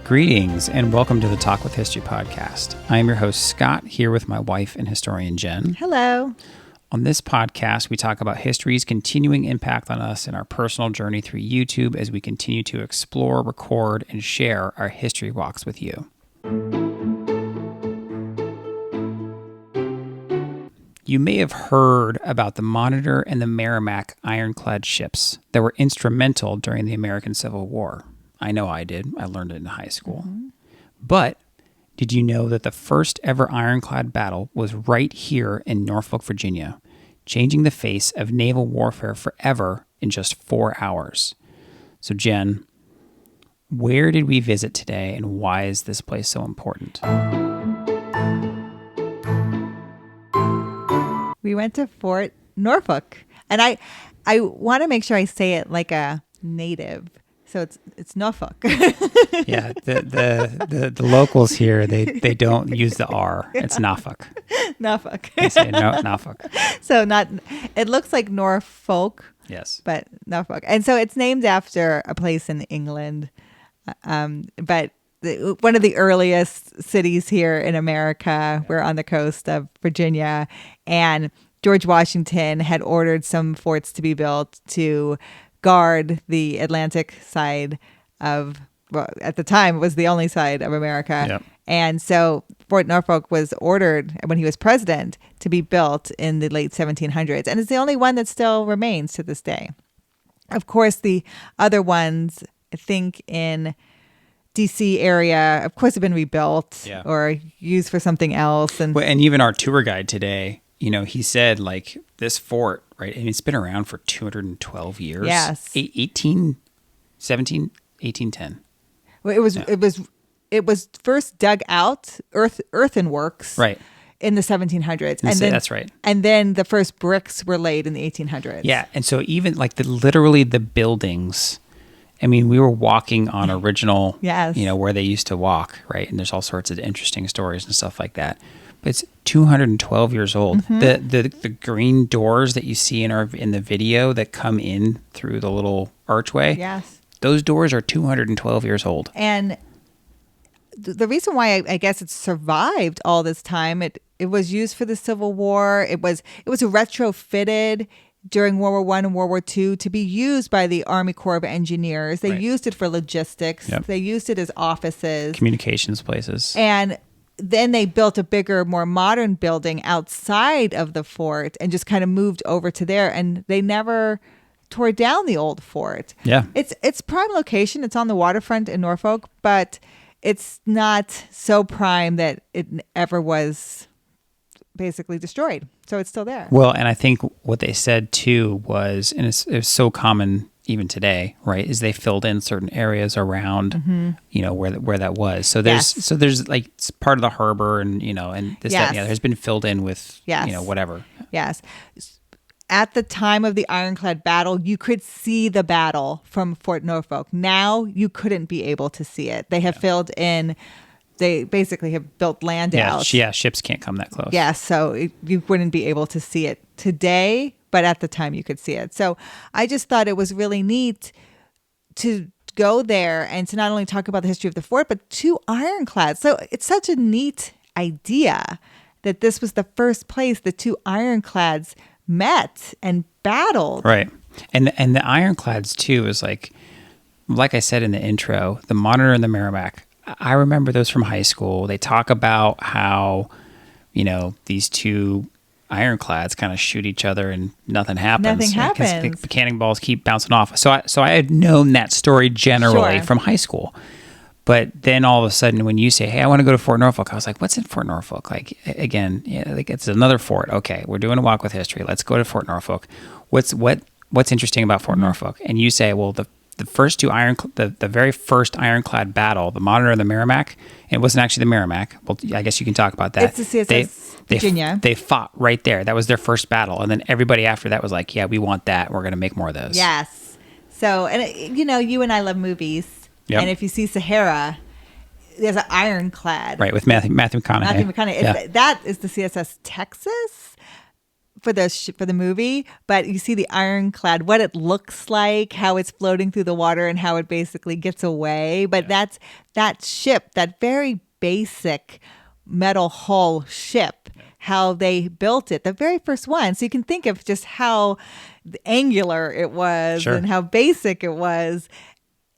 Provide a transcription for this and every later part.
Greetings and welcome to the Talk with History podcast. I am your host, Scott, here with my wife and historian, Jen. Hello. On this podcast, we talk about history's continuing impact on us in our personal journey through YouTube as we continue to explore, record, and share our history walks with you. You may have heard about the Monitor and the Merrimack ironclad ships that were instrumental during the American Civil War. I know I did. I learned it in high school. Mm-hmm. But did you know that the first ever ironclad battle was right here in Norfolk, Virginia, changing the face of naval warfare forever in just 4 hours? So, Jen, where did we visit today and why is this place so important? We went to Fort Norfolk. And I want to make sure I say it like a native. So it's Norfolk. Yeah, the locals here, they don't use the R. It's Norfolk. Norfolk. They say Norfolk. So it looks like Norfolk. Yes. But Norfolk. And so it's named after a place in England. But one of the earliest cities here in America. We're on the coast of Virginia. And George Washington had ordered some forts to be built to guard the Atlantic side of, well, at the time, it was the only side of America. Yep. And so Fort Norfolk was ordered when he was president to be built in the late 1700s. And it's the only one that still remains to this day. Of course, the other ones, I think in DC area, of course, have been rebuilt or used for something else. And even our tour guide today, he said like this fort, right? And it's been around for 212 years. Yes. 1810. Well, it was first dug out, earthenworks. Right. In the 1700s. That's right. And then the first bricks were laid in the 1800s. Yeah. And so even like literally the buildings, I mean, we were walking on original, yes. Where they used to walk, right? And there's all sorts of interesting stories and stuff like that. But it's 212 years old. Mm-hmm. The green doors that you see in the video that come in through the little archway, yes, those doors are 212 years old. And the reason why I guess it survived all this time, it was used for the Civil War. It was retrofitted during World War I and World War II to be used by the Army Corps of Engineers. They used it for logistics. Yep. They used it as offices. Communications places. And then they built a bigger, more modern building outside of the fort and just kind of moved over to there. And they never tore down the old fort. Yeah. It's prime location. It's on the waterfront in Norfolk, but it's not so prime that it ever was basically destroyed. So it's still there. Well, and I think what they said too was, and it's so common even today, right, is they filled in certain areas around, where that was. So there's like it's part of the harbor and, and this, that, and the other has been filled in with, whatever. Yes. At the time of the Ironclad battle, you could see the battle from Fort Norfolk. Now you couldn't be able to see it. They have filled in, they basically have built land out. Yeah, ships can't come that close. Yeah, so you wouldn't be able to see it today, but at the time you could see it. So I just thought it was really neat to go there and to not only talk about the history of the fort, but 2 ironclads. So it's such a neat idea that this was the first place the 2 ironclads met and battled. Right. And the ironclads too is like I said in the intro, the Monitor and the Merrimack. I remember those from high school. They talk about how, these 2 ironclads kind of shoot each other and nothing happens. Nothing happens. Because the cannonballs keep bouncing off. So I had known that story generally from high school. But then all of a sudden, when you say, "Hey, I want to go to Fort Norfolk," I was like, "What's in Fort Norfolk?" Like again, like it's another fort. Okay, we're doing a walk with history. Let's go to Fort Norfolk. What's interesting about Fort Norfolk? And you say, "Well, the first 2 the very first ironclad battle, the Monitor and the Merrimack. And it wasn't actually the Merrimack. Well, I guess you can talk about that. It's the CSS Virginia. They fought right there. That was their first battle, and then everybody after that was like, "Yeah, we want that. We're going to make more of those." Yes. So, and you and I love movies. Yep. And if you see Sahara, there's an Ironclad. Right, with Matthew McConaughey. Matthew McConaughey. Yeah. That is the CSS Texas for the movie, but you see the Ironclad, what it looks like, how it's floating through the water, and how it basically gets away. But that's that ship, that very basic metal hull ship, how they built it, the very first one. So you can think of just how angular it was Sure. and how basic it was,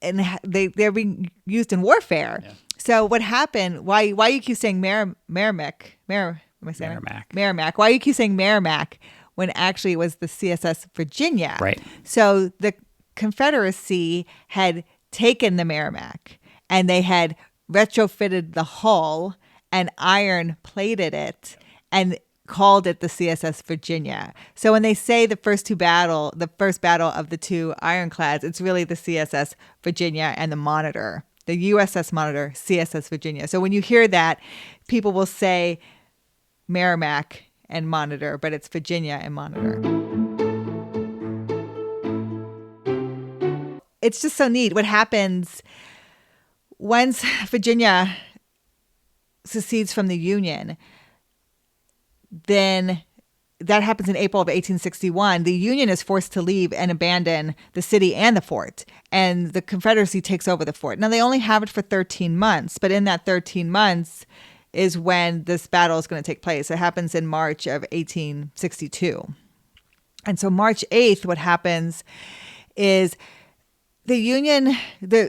and they're being used in warfare. Yeah. So what happened? Why you keep saying Merrimack? Am I saying Merrimack. Merrimack. Why you keep saying Merrimack when actually it was the CSS Virginia? Right. So the Confederacy had taken the Merrimack and they had retrofitted the hull and iron plated it and called it the CSS Virginia. So when they say the first battle of the two ironclads, it's really the CSS Virginia and the Monitor, the USS Monitor, CSS Virginia. So when you hear that, people will say Merrimack and Monitor, but it's Virginia and Monitor. It's just so neat. What happens once Virginia secedes from the Union, then that happens in April of 1861. The Union is forced to leave and abandon the city and the fort, and the Confederacy takes over the fort. Now, they only have it for 13 months, but in that 13 months is when this battle is going to take place. It happens in March of 1862. And so March 8th, what happens is the Union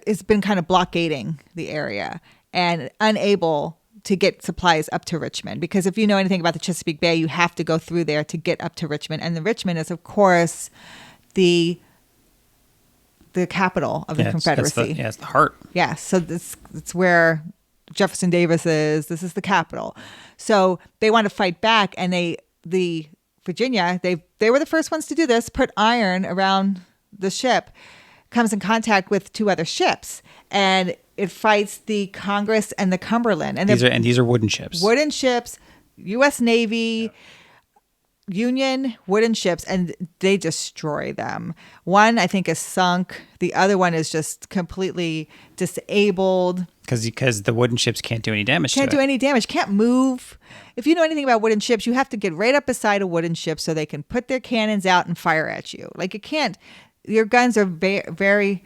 has been kind of blockading the area and unable to get supplies up to Richmond, because if you know anything about the Chesapeake Bay, you have to go through there to get up to Richmond. And the Richmond is, of course, the capital of the Confederacy. It's the heart. Yeah, so it's where Jefferson Davis is. This is the capital. So they want to fight back, and the Virginia, they were the first ones to do this, put iron around the ship, comes in contact with two other ships, and it fights the Congress and the Cumberland. And these are wooden ships. Wooden ships, U.S. Navy, Union wooden ships, and they destroy them. One, I think, is sunk. The other one is just completely disabled. Because the wooden ships can't do any damage Can't do any damage. Can't move. If you know anything about wooden ships, you have to get right up beside a wooden ship so they can put their cannons out and fire at you. Like, you can't. Your guns are very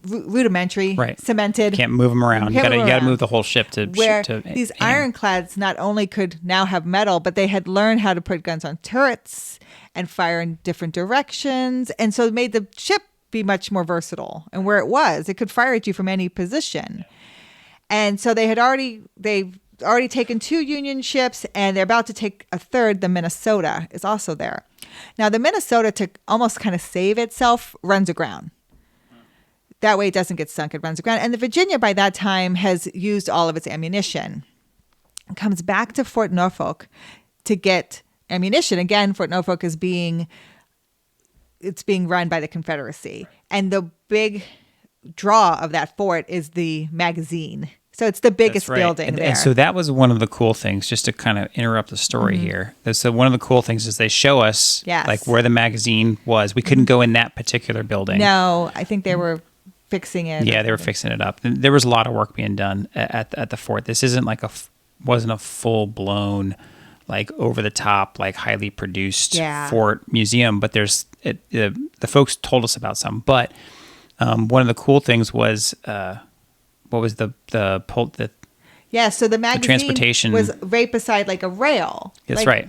rudimentary, right. Cemented. Can't move them around. You got to move the whole ship to where to these aim. ironclads not only could now have metal, but they had learned how to put guns on turrets and fire in different directions, and so it made the ship be much more versatile. And where it could fire at you from any position. And so they've already taken two Union ships, and they're about to take a third. The Minnesota is also there. Now, the Minnesota, to almost kind of save itself, runs aground. That way it doesn't get sunk, it runs aground. And the Virginia, by that time, has used all of its ammunition. It comes back to Fort Norfolk to get ammunition. Again, Fort Norfolk is being run by the Confederacy. And the big draw of that fort is the magazine. So it's the biggest building there. And so that was one of the cool things, just to kind of interrupt the story here. So one of the cool things is they show us like where the magazine was. We couldn't go in that particular building. No, I think they were fixing it. Yeah, they were fixing it up. There was a lot of work being done at the fort. This isn't like wasn't a full blown, like over the top, like highly produced fort museum. But the folks told us about some. But one of the cool things was what was the so the magazine transportation was right beside like a rail. That's right.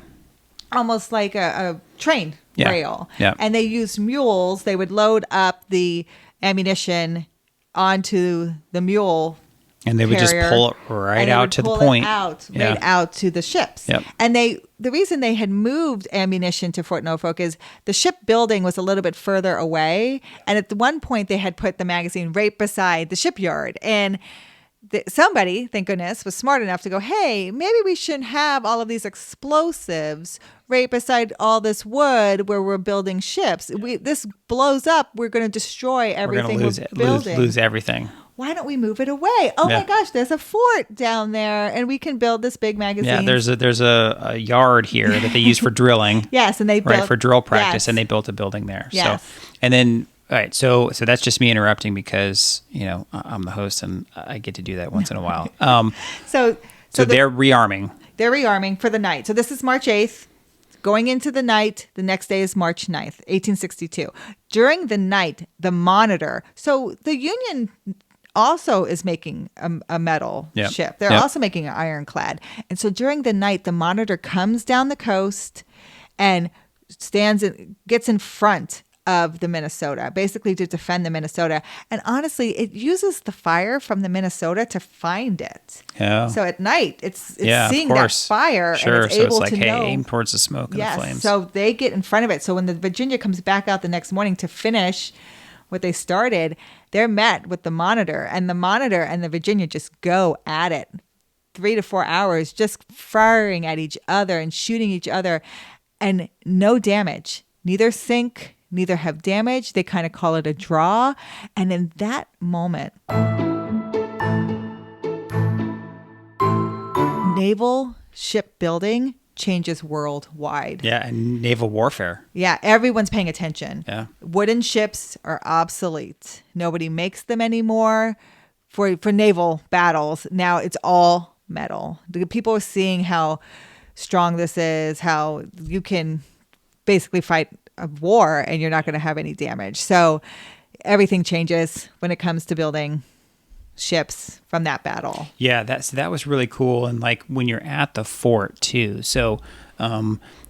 Almost like a train rail. Yeah. And they used mules. They would load up the ammunition onto the mule and they would carrier, just pull it right out to the point. Right out to the ships. Yep. And the reason they had moved ammunition to Fort Norfolk is the ship building was a little bit further away. And at one point they had put the magazine right beside the shipyard. And somebody, thank goodness, was smart enough to go, hey, maybe we shouldn't have all of these explosives right beside all this wood where we're building ships. This blows up, we're going to destroy everything we're building. Lose everything. Why don't we move it away? Oh my gosh, there's a fort down there, and we can build this big magazine. Yeah, there's a yard here that they use for drilling. Yes, and they built for drill practice, and they built a building there. Yes. So, and then All right, so that's just me interrupting because I'm the host and I get to do that once in a while. So they're rearming. They're rearming for the night. So this is March 8th. Going into the night, the next day is March 9th, 1862. During the night, the Monitor. So the Union also is making a metal ship. They're also making an ironclad. And so during the night, the Monitor comes down the coast and gets in front of the Minnesota, basically to defend the Minnesota. And honestly, it uses the fire from the Minnesota to find it. Yeah. So at night, it's seeing that fire sure. and it's so able it's like, to know. Aim towards the smoke and the flames. So they get in front of it. So when the Virginia comes back out the next morning to finish what they started, they're met with the Monitor, and the Virginia just go at it 3 to 4 hours, just firing at each other and shooting each other, and no damage. Neither sink, neither have damage. They kind of call it a draw. And in that moment, naval shipbuilding changes worldwide. Yeah, and naval warfare. Yeah, everyone's paying attention. Yeah. Wooden ships are obsolete. Nobody makes them anymore for naval battles. Now it's all metal. The people are seeing how strong this is, how you can basically fight a war and you're not going to have any damage. So everything changes when it comes to building ships from that battle. Yeah, that was really cool. And like when you're at the fort too. So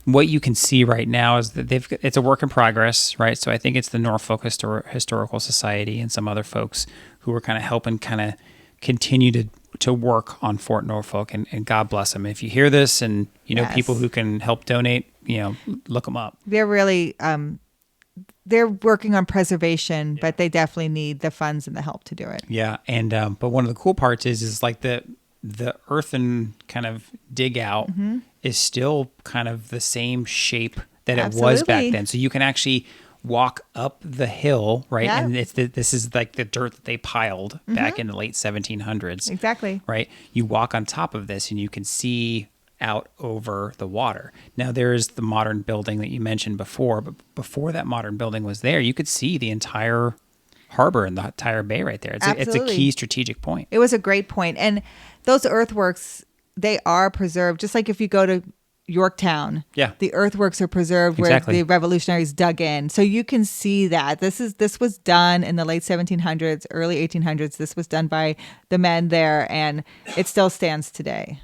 what you can see right now is that it's a work in progress, right? So I think it's the Norfolk Historical Society and some other folks who are kind of helping kind of continue to work on Fort Norfolk, and God bless them. If you hear this and you know people who can help donate, look them up. They're really they're working on preservation, but they definitely need the funds and the help to do it. Yeah, and but one of the cool parts is like the earthen kind of dig out is still kind of the same shape that it was back then. So you can actually walk up the hill, right? Yeah. And this is like the dirt that they piled back in the late 1700s. Exactly. Right? You walk on top of this and you can see out over the water. Now there's the modern building that you mentioned before, but before that modern building was there, you could see the entire harbor and the entire bay right there. It's a key strategic point. It was a great point. And those earthworks, they are preserved. Just like if you go to Yorktown, the earthworks are preserved where the revolutionaries dug in. So you can see that this was done in the late 1700s, early 1800s. This was done by the men there, and it still stands today.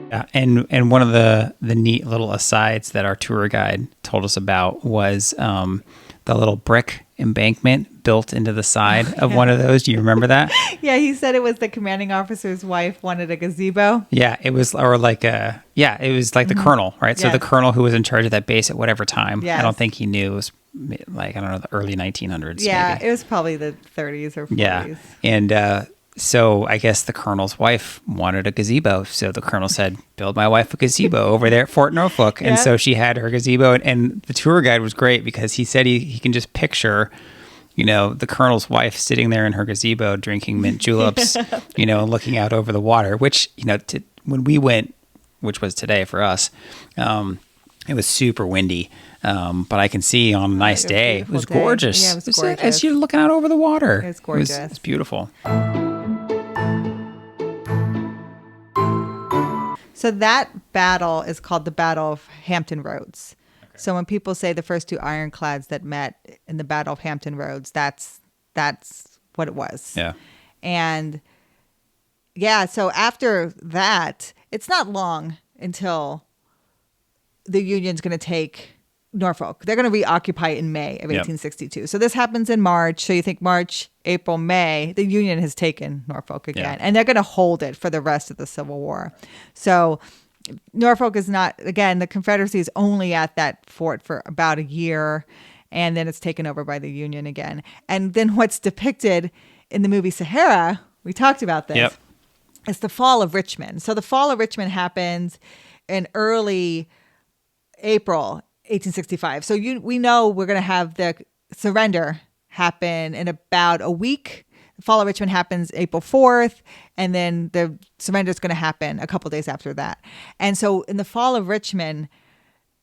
Yeah, and one of the neat little asides that our tour guide told us about was the little brick embankment built into the side of one of those. Do you remember that? Yeah, he said it was the commanding officer's wife wanted a gazebo. Yeah, it was, or like it was like the colonel, right? So the colonel who was in charge of that base at whatever time. Yes. I don't think he knew. It was like, I don't know, the early 1900s. Yeah, maybe. It was probably the 30s or 40s. Yeah, and so I guess the colonel's wife wanted a gazebo. So the colonel said, build my wife a gazebo over there at Fort Norfolk. And so she had her gazebo. And the tour guide was great because he said he can just picture, the colonel's wife sitting there in her gazebo drinking mint juleps, looking out over the water, which, when we went, which was today for us, it was super windy. But I can see on a nice day, it was gorgeous. Yeah, it was gorgeous. As you're looking out over the water. It's gorgeous. It's beautiful. So that battle is called the Battle of Hampton Roads. Okay. So when people say the first two ironclads that met in the Battle of Hampton Roads, that's what it was. Yeah. And so after that, it's not long until the Union's going to take Norfolk. They're going to reoccupy it in May of 1862. So this happens in March. So you think March, April, May, the Union has taken Norfolk again. And they're going to hold it for the rest of the Civil War. So Norfolk is not, again, the Confederacy is only at that fort for about a year. And then it's taken over by the Union again. And then what's depicted in the movie Sahara, we talked about this, is the fall of Richmond. So the fall of Richmond happens in early April 1865. So we know we're going to have the surrender happen in about a week. The fall of Richmond happens April 4th, and then the surrender is going to happen a couple days after that. And so in the fall of Richmond,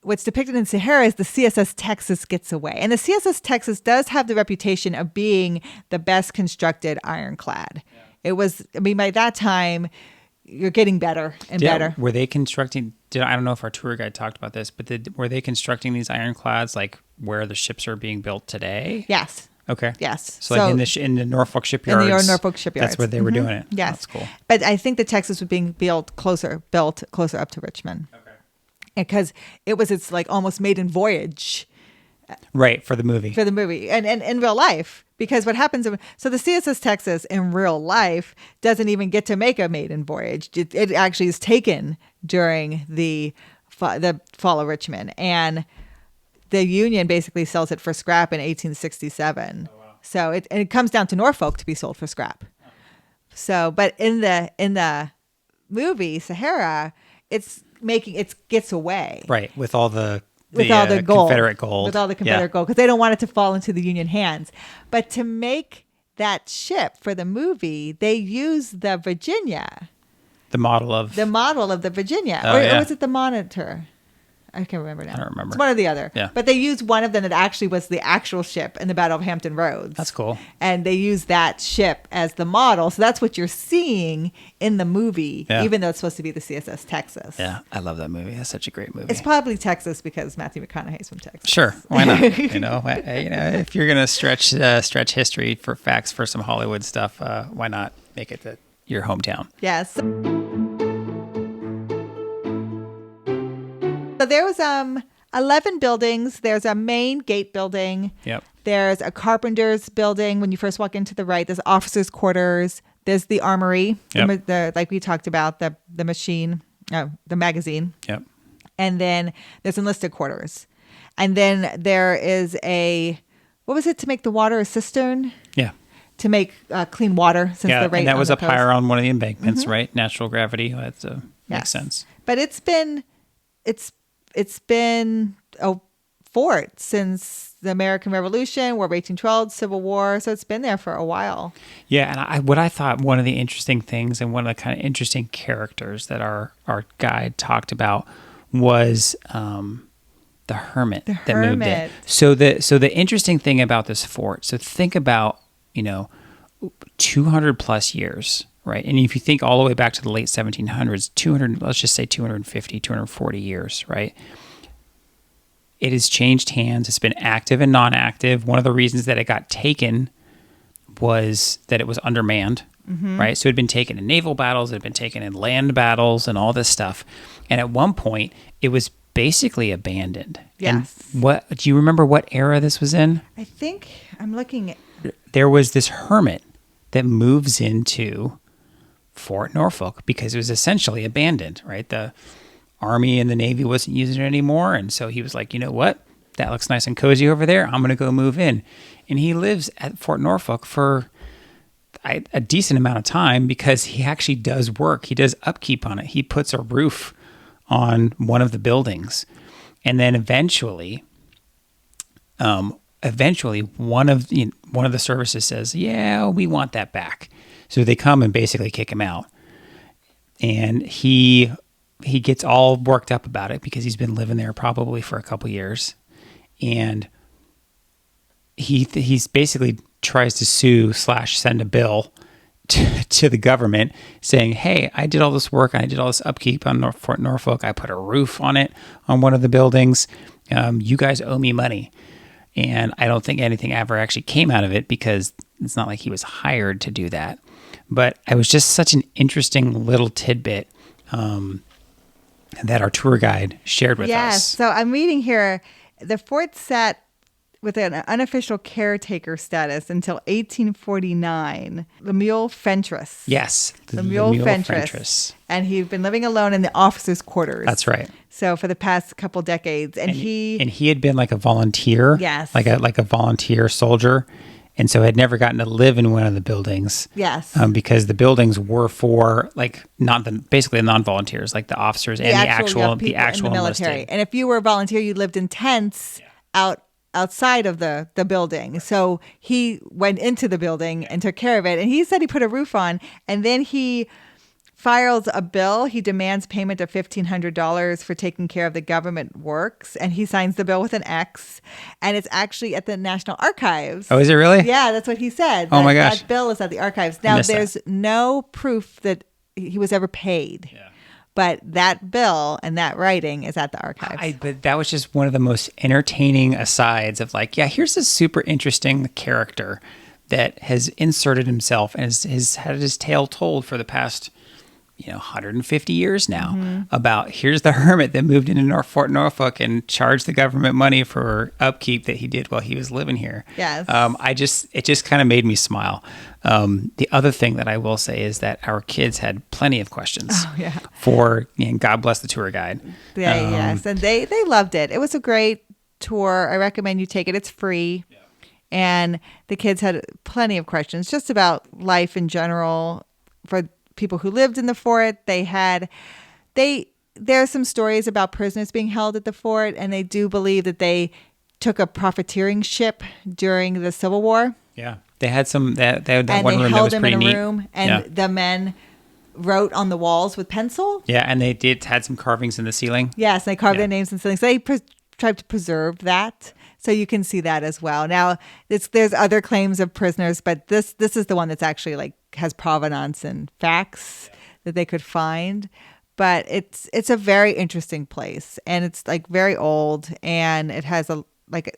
what's depicted in Sahara is the CSS Texas gets away. And the CSS Texas does have the reputation of being the best constructed ironclad. Yeah. It was, I mean, by that time, you're getting better and better. Were they constructing, I don't know if our tour guide talked about this, but were they constructing these ironclads like where the ships are being built today? Yes. Okay. Yes. So like in the Norfolk shipyards. In the Norfolk shipyards. That's where they were doing it. Yes. That's cool. But I think the Texas was being built closer up to Richmond. Okay. Because it's like almost maiden voyage. Right, for the movie. And in real life. Because what happens, so the CSS Texas in real life doesn't even get to make a maiden voyage. It actually is taken during the fall of Richmond. And the Union basically sells it for scrap in 1867. Oh, wow. So it comes down to Norfolk to be sold for scrap. So, but in the movie Sahara, it gets away. Right, with all the gold. Confederate gold. With all the Confederate gold, because they don't want it to fall into the Union hands. But to make that ship for the movie, they use the Virginia. The model of the Virginia. Oh, or was it the Monitor? I can't remember now. I don't remember. It's one or the other. Yeah. But they used one of them that actually was the actual ship in the Battle of Hampton Roads. That's cool. And they used that ship as the model. So that's what you're seeing in the movie, even though it's supposed to be the CSS Texas. Yeah, I love that movie. That's such a great movie. It's probably Texas because Matthew McConaughey's from Texas. Sure, why not? If you're gonna stretch history for facts for some Hollywood stuff, why not make it your hometown? Yes. So there was 11 buildings. There's a main gate building. Yep. There's a carpenter's building. When you first walk into the right, there's officers' quarters. There's the armory, like we talked about, the machine, the magazine. Yep. And then there's enlisted quarters. And then there is what was it to make the water, a cistern? Yeah. To make clean water since the rate. And that was up higher on one of the embankments, right? Natural gravity. That makes sense. But it's been a fort since the American Revolution, War of 1812, Civil War. So it's been there for a while. Yeah, and what I thought one of the interesting things and one of the kind of interesting characters that our guide talked about was the hermit that moved in. So the interesting thing about this fort, so think about 200 plus years, right? And if you think all the way back to the late 1700s, let's just say 250, 240 years, right? It has changed hands. It's been active and non-active. One of the reasons that it got taken was that it was undermanned, right? So it had been taken in naval battles, it had been taken in land battles and all this stuff. And at one point, it was basically abandoned. Yes. And do you remember what era this was in? I think I'm looking at... There was this hermit that moves into Fort Norfolk because it was essentially abandoned, right? The Army and the Navy wasn't using it anymore. And so he was like, you know what? That looks nice and cozy over there. I'm going to go move in. And he lives at Fort Norfolk for a decent amount of time because he actually does work. He does upkeep on it. He puts a roof on one of the buildings. And then eventually one of the services says, yeah, we want that back. So they come and basically kick him out. And he gets all worked up about it because he's been living there probably for a couple years. And he's basically tries to sue / send a bill to the government saying, hey, I did all this work. I did all this upkeep on Fort Norfolk. I put a roof on it, on one of the buildings. You guys owe me money. And I don't think anything ever actually came out of it because it's not like he was hired to do that. But it was just such an interesting little tidbit that our tour guide shared with us. Yes. So I'm reading here, the fort sat with an unofficial caretaker status until 1849. Lemuel Fentress. Yes. Lemuel Fentress. And he'd been living alone in the officers' quarters. That's right. So for the past couple decades. And he had been like a volunteer. Yes. Like a volunteer soldier. And so had never gotten to live in one of the buildings. Yes. Because the buildings were for basically non-volunteers, like the officers and the actual in the military. enlisted. And if you were a volunteer, you lived in tents outside of the building. So he went into the building and took care of it. And he said he put a roof on, and then he files a bill. He demands payment of $1,500 for taking care of the government works, and he signs the bill with an X. And it's actually at the National Archives. Oh, is it really? Yeah, that's what he said. Oh my gosh. That bill is at the archives. Now, there's no proof that he was ever paid. Yeah. But that bill and that writing is at the archives. But that was just one of the most entertaining asides of like, yeah, here's a super interesting character that has inserted himself and has had his tale told for the past 150 years now about here's the hermit that moved into Fort Norfolk and charged the government money for upkeep that he did while he was living here. Yes. It just kind of made me smile. The other thing that I will say is that our kids had plenty of questions for, God bless the tour guide. Yes. And they loved it. It was a great tour. I recommend you take it. It's free. Yeah. And the kids had plenty of questions just about life in general for people who lived in the fort. There are some stories about prisoners being held at the fort, and they do believe that they took a profiteering ship during the Civil War. Yeah, they had some that one room that was pretty neat. And they held them in a room, and the men wrote on the walls with pencil. Yeah, and they had some carvings in the ceiling. Yes, they carved their names in the ceiling. So they tried to preserve that. So you can see that as well. Now, there's other claims of prisoners, but this is the one that's actually has provenance and facts that they could find. But it's a very interesting place, and it's very old, and it has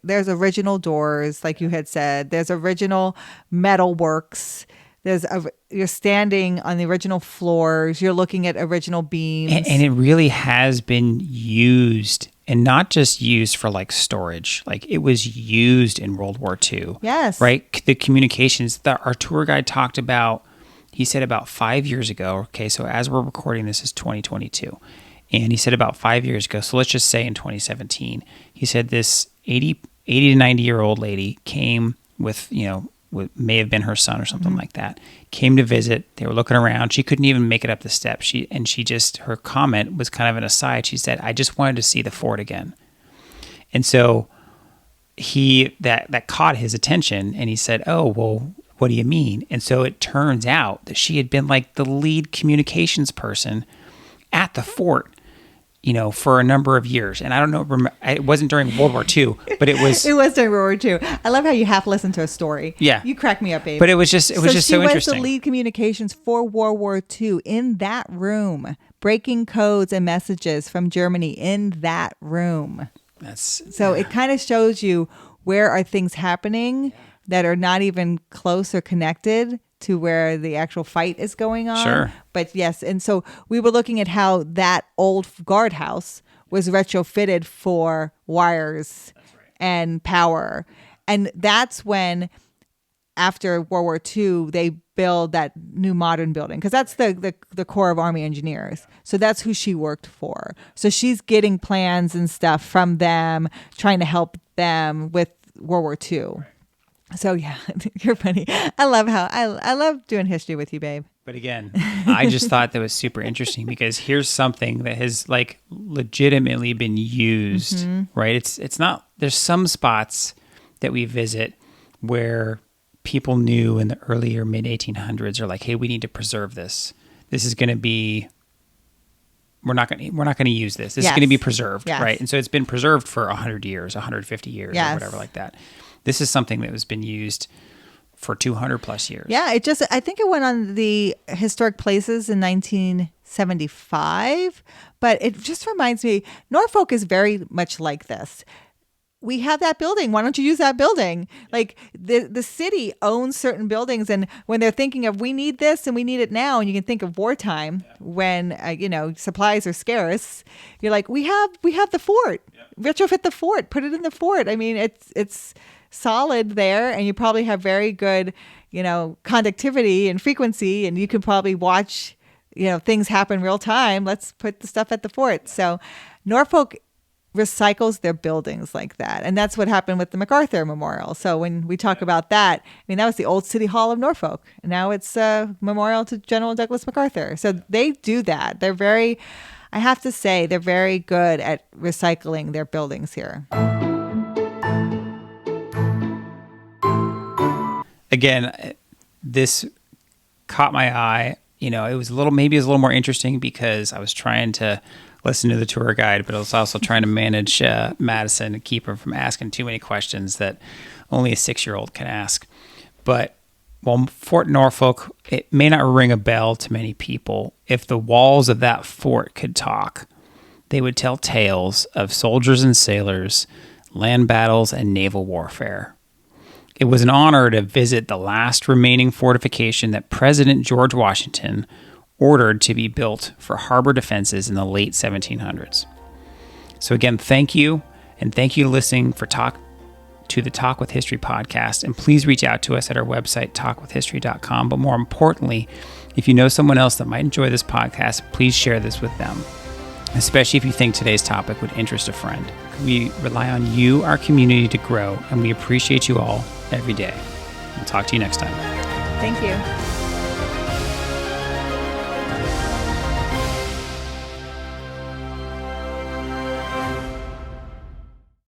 there's original doors, like you had said. There's original metal works. You're standing on the original floors. You're looking at original beams, and it really has been used. And not just used for storage, it was used in World War II. Yes. Right? The communications that our tour guide talked about, he said about 5 years ago. Okay, so as we're recording, this is 2022. And he said about 5 years ago, so let's just say in 2017, he said this 80 to 90-year-old lady came with, what may have been her son or something like that, came to visit. They were looking around. She couldn't even make it up the steps. Her comment was kind of an aside. She said, I just wanted to see the fort again. And so that caught his attention, and he said, oh, well, what do you mean? And so it turns out that she had been the lead communications person at the fort, for a number of years. And I don't know, it wasn't during World War II, but it was. It was during World War II. I love how you half listen to a story. Yeah. You crack me up, babe. But it was just so interesting. She was the lead communications for World War II in that room, breaking codes and messages from Germany in that room. It kind of shows you where are things happening that are not even close or connected to where the actual fight is going on. Sure. But yes, and so we were looking at how that old guardhouse was retrofitted for wires and power. And that's when, after World War II, they build that new modern building, because that's the Corps of Army Engineers. So that's who she worked for. So she's getting plans and stuff from them, trying to help them with World War II. So yeah, you're funny. I love doing history with you, babe. But again, I just thought that was super interesting, because here's something that has legitimately been used, right? It's not, there's some spots that we visit where people knew in the early or mid 1800s are hey, we need to preserve this. This is going to be, we're not going to use this. This is going to be preserved, right? And so it's been preserved for 100 years, 150 years, or whatever like that. This is something that has been used for 200 plus years. Yeah, I think it went on the historic places in 1975, but it just reminds me, Norfolk is very much like this. We have that building. Why don't you use that building? The city owns certain buildings, and when they're thinking of, we need this and we need it now, and you can think of wartime when supplies are scarce. You're we have the fort. Retrofit the fort. Put it in the fort. I mean, it's solid there, and you probably have very good, conductivity and frequency, and you can probably watch, things happen real time. Let's put the stuff at the fort. So Norfolk recycles their buildings like that. And that's what happened with the MacArthur Memorial. So when we talk about that, that was the old City Hall of Norfolk. And now it's a memorial to General Douglas MacArthur. So they do that. I have to say, they're very good at recycling their buildings here. Again, this caught my eye. it was maybe a little more interesting because I was trying to listen to the tour guide, but I was also trying to manage Madison and keep her from asking too many questions that only a 6-year-old can ask. But while Fort Norfolk, it may not ring a bell to many people, if the walls of that fort could talk, they would tell tales of soldiers and sailors, land battles, and naval warfare. It was an honor to visit the last remaining fortification that President George Washington ordered to be built for harbor defenses in the late 1700s. So again, thank you, and thank you for listening to the Talk with History podcast, and please reach out to us at our website, talkwithhistory.com. But more importantly, if you know someone else that might enjoy this podcast, please share this with them, especially if you think today's topic would interest a friend. We rely on you, our community, to grow, and we appreciate you all every day. We'll talk to you next time. Thank you.